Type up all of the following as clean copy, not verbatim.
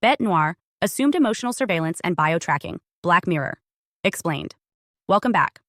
Bête Noire, assumed emotional surveillance and bio-tracking, Black Mirror. Explained. Welcome back.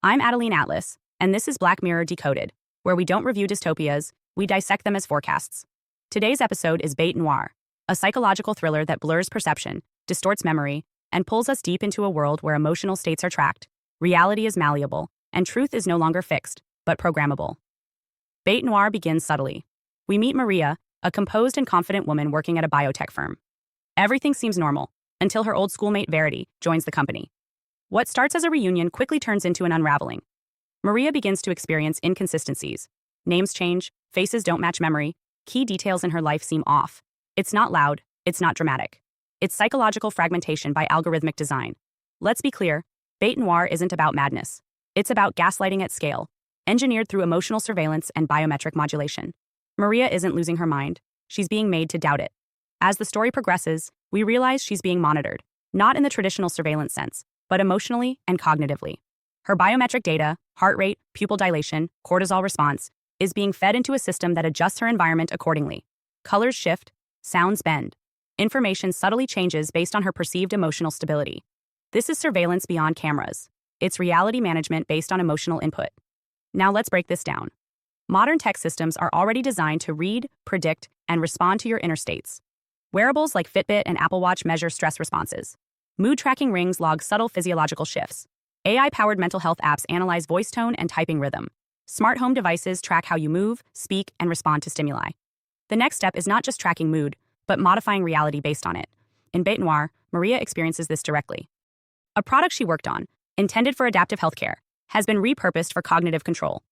I'm Adeline Atlas, and this is Black Mirror Decoded, where we don't review dystopias, we dissect them as forecasts. Today's episode is Bête Noire, a psychological thriller that blurs perception, distorts memory, and pulls us deep into a world where emotional states are tracked, reality is malleable, and truth is no longer fixed, but programmable. Bête Noire begins subtly. We meet Maria, a composed and confident woman working at a biotech firm. Everything seems normal, until her old schoolmate Verity joins the company. What starts as a reunion quickly turns into an unraveling. Maria begins to experience inconsistencies. Names change, faces don't match memory, key details in her life seem off. It's not loud, it's not dramatic. It's psychological fragmentation by algorithmic design. Let's be clear, Bête Noire isn't about madness. It's about gaslighting at scale, engineered through emotional surveillance and biometric modulation. Maria isn't losing her mind, she's being made to doubt it. As the story progresses, we realize she's being monitored, not in the traditional surveillance sense, but emotionally and cognitively. Her biometric data, heart rate, pupil dilation, cortisol response, is being fed into a system that adjusts her environment accordingly. Colors shift, sounds bend. Information subtly changes based on her perceived emotional stability. This is surveillance beyond cameras. It's reality management based on emotional input. Now let's break this down. Modern tech systems are already designed to read, predict, and respond to your inner states. Wearables like Fitbit and Apple Watch measure stress responses. Mood-tracking rings log subtle physiological shifts. AI-powered mental health apps analyze voice tone and typing rhythm. Smart home devices track how you move, speak, and respond to stimuli. The next step is not just tracking mood, but modifying reality based on it. In Bête Noire, Maria experiences this directly. A product she worked on, intended for adaptive healthcare, has been repurposed for cognitive control.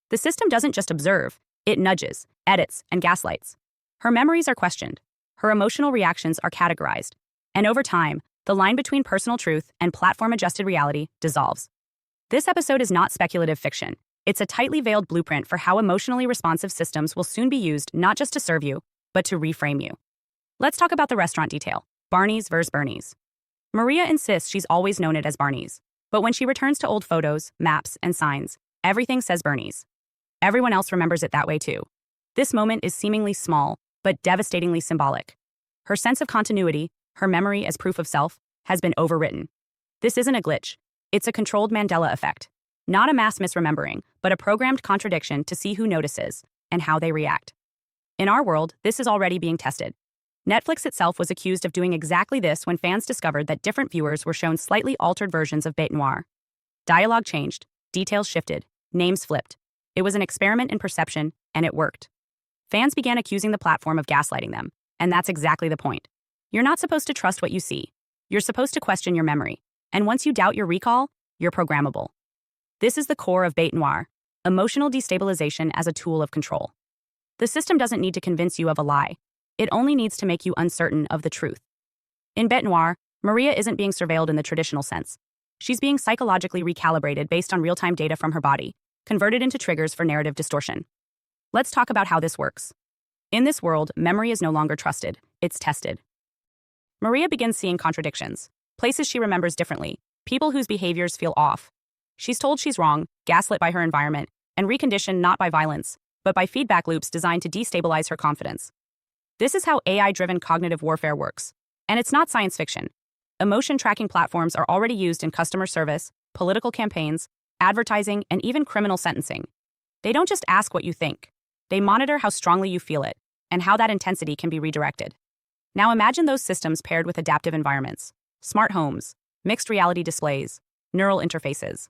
The system doesn't just observe, it nudges, edits, and gaslights. Her memories are questioned. Her emotional reactions are categorized. And over time, the line between personal truth and platform-adjusted reality dissolves. This episode is not speculative fiction. It's a tightly veiled blueprint for how emotionally responsive systems will soon be used not just to serve you, but to reframe you. Let's talk about the restaurant detail. Barney's versus Bernie's. Maria insists she's always known it as Barney's. But when she returns to old photos, maps, and signs, everything says Bernie's. Everyone else remembers it that way too. This moment is seemingly small, but devastatingly symbolic. Her sense of continuity, her memory as proof of self, has been overwritten. This isn't a glitch. It's a controlled Mandela effect. Not a mass misremembering, but a programmed contradiction to see who notices and how they react. In our world, this is already being tested. Netflix itself was accused of doing exactly this when fans discovered that different viewers were shown slightly altered versions of Bête Noire. Dialogue changed, details shifted, names flipped. It was an experiment in perception, and it worked. Fans began accusing the platform of gaslighting them, and that's exactly the point. You're not supposed to trust what you see. You're supposed to question your memory. And once you doubt your recall, you're programmable. This is the core of Bête Noire, emotional destabilization as a tool of control. The system doesn't need to convince you of a lie. It only needs to make you uncertain of the truth. In Bête Noire, Maria isn't being surveilled in the traditional sense. She's being psychologically recalibrated based on real-time data from her body, converted into triggers for narrative distortion. Let's talk about how this works. In this world, memory is no longer trusted, it's tested. Maria begins seeing contradictions, places she remembers differently, people whose behaviors feel off. She's told she's wrong, gaslit by her environment, and reconditioned not by violence, but by feedback loops designed to destabilize her confidence. This is how AI-driven cognitive warfare works. And it's not science fiction. Emotion tracking platforms are already used in customer service, political campaigns, advertising, and even criminal sentencing. They don't just ask what you think. They monitor how strongly you feel it, and how that intensity can be redirected. Now imagine those systems paired with adaptive environments, smart homes, mixed reality displays, neural interfaces.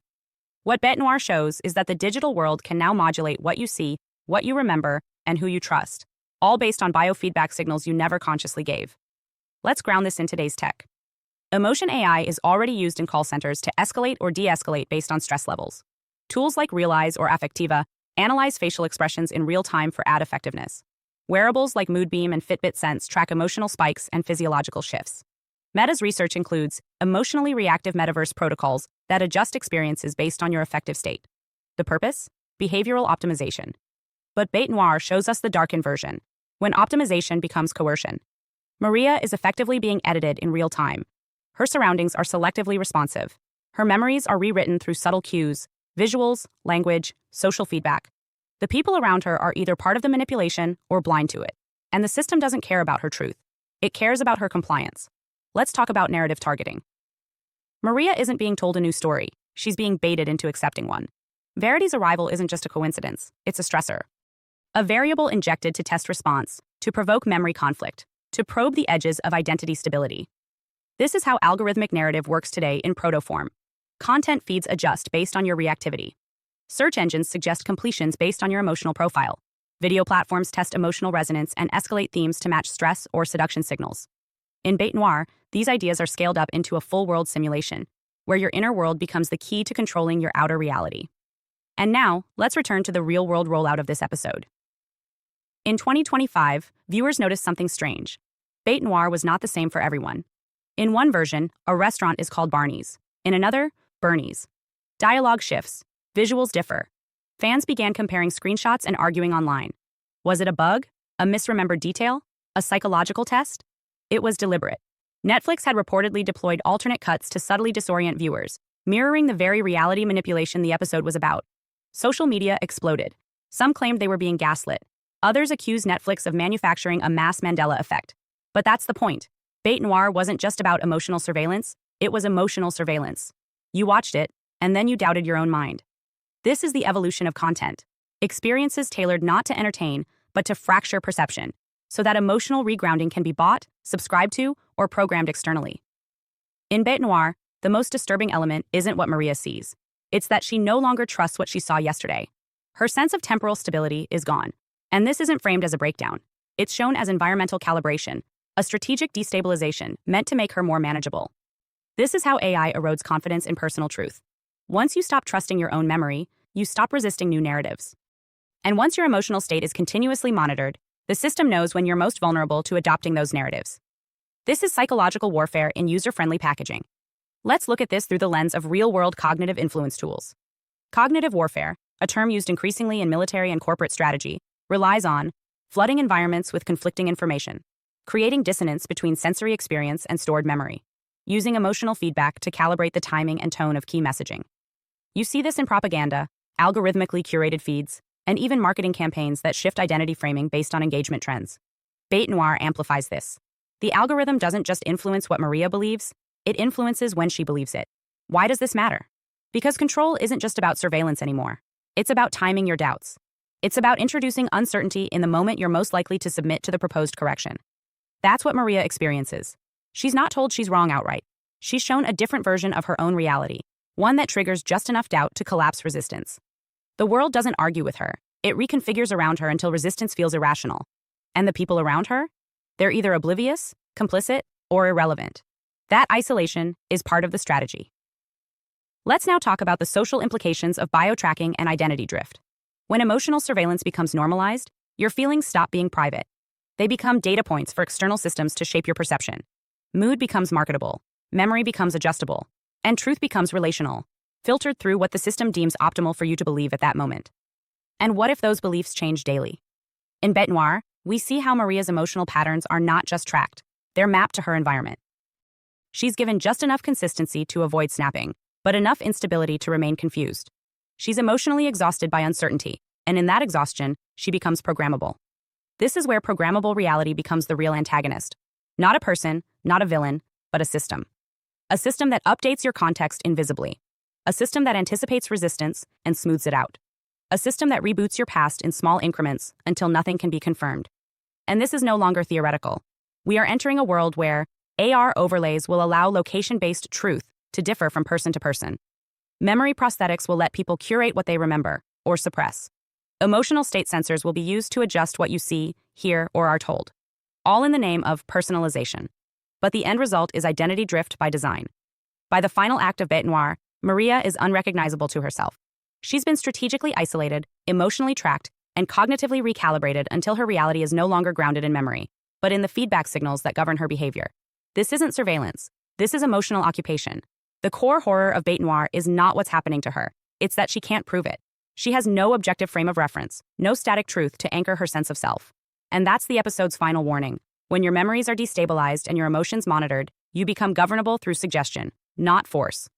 What Bête Noire shows is that the digital world can now modulate what you see, what you remember, and who you trust, all based on biofeedback signals you never consciously gave. Let's ground this in today's tech. Emotion AI is already used in call centers to escalate or de-escalate based on stress levels. Tools like Realize or Affectiva analyze facial expressions in real time for ad effectiveness. Wearables like Moodbeam and Fitbit Sense track emotional spikes and physiological shifts. Meta's research includes emotionally reactive metaverse protocols that adjust experiences based on your affective state. The purpose? Behavioral optimization. But Bête Noire shows us the darkened version, when optimization becomes coercion. Maria is effectively being edited in real time. Her surroundings are selectively responsive. Her memories are rewritten through subtle cues, visuals, language, social feedback. The people around her are either part of the manipulation or blind to it, and the system doesn't care about her truth. It cares about her compliance. Let's talk about narrative targeting. Maria isn't being told a new story. She's being baited into accepting one. Verity's arrival isn't just a coincidence, it's a stressor. A variable injected to test response, to provoke memory conflict, to probe the edges of identity stability. This is how algorithmic narrative works today in protoform. Content feeds adjust based on your reactivity. Search engines suggest completions based on your emotional profile. Video platforms test emotional resonance and escalate themes to match stress or seduction signals. In Bête Noire, these ideas are scaled up into a full-world simulation, where your inner world becomes the key to controlling your outer reality. And now, let's return to the real-world rollout of this episode. In 2025, viewers noticed something strange. Bête Noire was not the same for everyone. In one version, a restaurant is called Barney's. In another, Bernie's. Dialogue shifts. Visuals differ. Fans began comparing screenshots and arguing online. Was it a bug? A misremembered detail? A psychological test? It was deliberate. Netflix had reportedly deployed alternate cuts to subtly disorient viewers, mirroring the very reality manipulation the episode was about. Social media exploded. Some claimed they were being gaslit. Others accused Netflix of manufacturing a mass Mandela effect. But that's the point. Bête Noire wasn't just about emotional surveillance, it was emotional surveillance. You watched it, and then you doubted your own mind. This is the evolution of content. Experiences tailored not to entertain, but to fracture perception, so that emotional regrounding can be bought, subscribed to, or programmed externally. In Bête Noire, the most disturbing element isn't what Maria sees. It's that she no longer trusts what she saw yesterday. Her sense of temporal stability is gone. And this isn't framed as a breakdown. It's shown as environmental calibration, a strategic destabilization meant to make her more manageable. This is how AI erodes confidence in personal truth. Once you stop trusting your own memory, you stop resisting new narratives. And once your emotional state is continuously monitored, the system knows when you're most vulnerable to adopting those narratives. This is psychological warfare in user-friendly packaging. Let's look at this through the lens of real-world cognitive influence tools. Cognitive warfare, a term used increasingly in military and corporate strategy, relies on flooding environments with conflicting information, creating dissonance between sensory experience and stored memory, using emotional feedback to calibrate the timing and tone of key messaging. You see this in propaganda, algorithmically curated feeds, and even marketing campaigns that shift identity framing based on engagement trends. Bête Noire amplifies this. The algorithm doesn't just influence what Maria believes, it influences when she believes it. Why does this matter? Because control isn't just about surveillance anymore. It's about timing your doubts. It's about introducing uncertainty in the moment you're most likely to submit to the proposed correction. That's what Maria experiences. She's not told she's wrong outright. She's shown a different version of her own reality, one that triggers just enough doubt to collapse resistance. The world doesn't argue with her. It reconfigures around her until resistance feels irrational. And the people around her? They're either oblivious, complicit, or irrelevant. That isolation is part of the strategy. Let's now talk about the social implications of biotracking and identity drift. When emotional surveillance becomes normalized, your feelings stop being private. They become data points for external systems to shape your perception. Mood becomes marketable, memory becomes adjustable, and truth becomes relational, filtered through what the system deems optimal for you to believe at that moment. And what if those beliefs change daily? In Bête Noire, we see how Maria's emotional patterns are not just tracked, they're mapped to her environment. She's given just enough consistency to avoid snapping, but enough instability to remain confused. She's emotionally exhausted by uncertainty, and in that exhaustion, she becomes programmable. This is where programmable reality becomes the real antagonist. Not a person, not a villain, but a system. A system that updates your context invisibly. A system that anticipates resistance and smooths it out. A system that reboots your past in small increments until nothing can be confirmed. And this is no longer theoretical. We are entering a world where AR overlays will allow location-based truth to differ from person to person. Memory prosthetics will let people curate what they remember, or suppress. Emotional state sensors will be used to adjust what you see, hear, or are told. All in the name of personalization. But the end result is identity drift by design. By the final act of Bête Noire, Maria is unrecognizable to herself. She's been strategically isolated, emotionally tracked, and cognitively recalibrated until her reality is no longer grounded in memory, but in the feedback signals that govern her behavior. This isn't surveillance. This is emotional occupation. The core horror of Bête Noire is not what's happening to her. It's that she can't prove it. She has no objective frame of reference, no static truth to anchor her sense of self. And that's the episode's final warning. When your memories are destabilized and your emotions monitored, you become governable through suggestion, not force.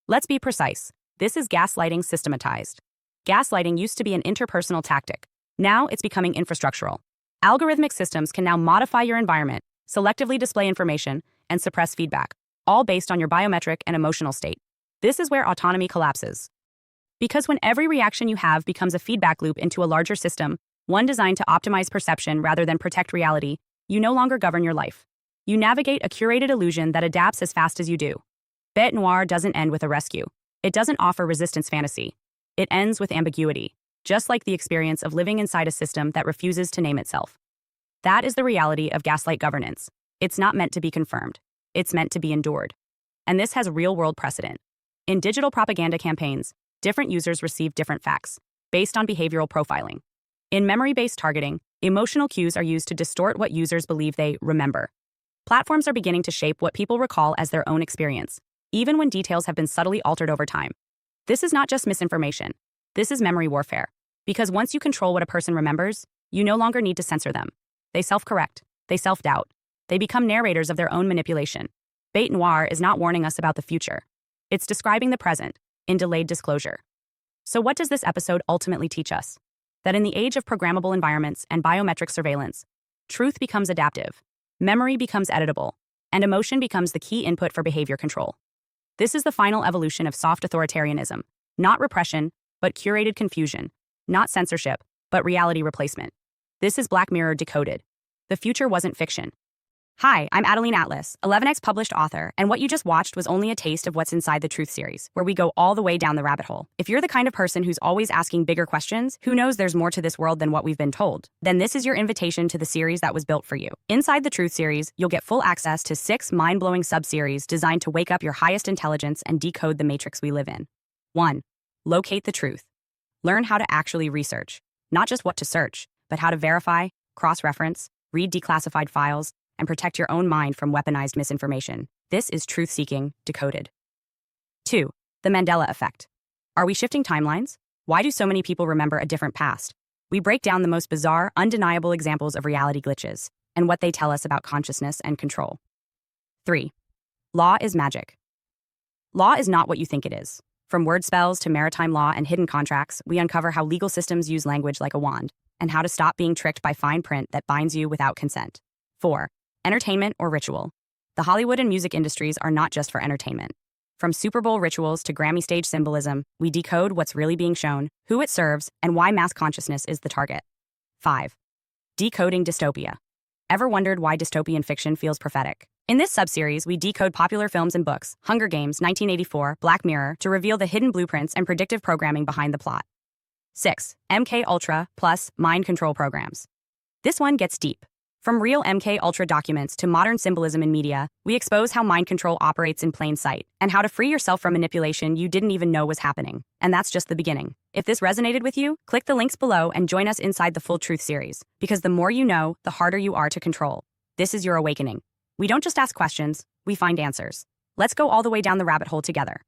Let's be precise. This is gaslighting systematized. Gaslighting used to be an interpersonal tactic. Now it's becoming infrastructural. Algorithmic systems can now modify your environment, selectively display information, and suppress feedback, all based on your biometric and emotional state. This is where autonomy collapses. Because when every reaction you have becomes a feedback loop into a larger system, one designed to optimize perception rather than protect reality, you no longer govern your life. You navigate a curated illusion that adapts as fast as you do. Bête Noire doesn't end with a rescue. It doesn't offer resistance fantasy. It ends with ambiguity, just like the experience of living inside a system that refuses to name itself. That is the reality of gaslight governance. It's not meant to be confirmed. It's meant to be endured. And this has real-world precedent. In digital propaganda campaigns, different users receive different facts, based on behavioral profiling. In memory-based targeting, emotional cues are used to distort what users believe they remember. Platforms are beginning to shape what people recall as their own experience, even when details have been subtly altered over time. This is not just misinformation. This is memory warfare. Because once you control what a person remembers, you no longer need to censor them. They self-correct. They self-doubt. They become narrators of their own manipulation. Bête Noire is not warning us about the future. It's describing the present, in delayed disclosure. So what does this episode ultimately teach us? That in the age of programmable environments and biometric surveillance, truth becomes adaptive, memory becomes editable, and emotion becomes the key input for behavior control. This is the final evolution of soft authoritarianism, not repression, but curated confusion, not censorship, but reality replacement. This is Black Mirror Decoded. The future wasn't fiction. Hi, I'm Adeline Atlas, 11x published author, and what you just watched was only a taste of what's inside the Truth series, where we go all the way down the rabbit hole. If you're the kind of person who's always asking bigger questions, who knows there's more to this world than what we've been told, then this is your invitation to the series that was built for you. Inside the Truth series, you'll get full access to 6 mind-blowing sub-series designed to wake up your highest intelligence and decode the matrix we live in. 1. Locate the truth. Learn how to actually research, not just what to search, but how to verify, cross-reference, read declassified files, and protect your own mind from weaponized misinformation. This is truth-seeking decoded. 2. The Mandela effect. Are we shifting timelines? Why do so many people remember a different past? We break down the most bizarre, undeniable examples of reality glitches and what they tell us about consciousness and control. 3. Law is magic. Law is not what you think it is. From word spells to maritime law and hidden contracts, we uncover how legal systems use language like a wand and how to stop being tricked by fine print that binds you without consent. 4. Entertainment or ritual. The Hollywood and music industries are not just for entertainment. From Super Bowl rituals to Grammy stage symbolism, we decode what's really being shown, who it serves, and why mass consciousness is the target. 5. Decoding dystopia. Ever wondered why dystopian fiction feels prophetic? In this subseries, we decode popular films and books, Hunger Games, 1984, Black Mirror, to reveal the hidden blueprints and predictive programming behind the plot. 6. MK Ultra plus mind control programs. This one gets deep. From real MK Ultra documents to modern symbolism in media, we expose how mind control operates in plain sight and how to free yourself from manipulation you didn't even know was happening. And that's just the beginning. If this resonated with you, click the links below and join us inside the Full Truth series, because the more you know, the harder you are to control. This is your awakening. We don't just ask questions, we find answers. Let's go all the way down the rabbit hole together.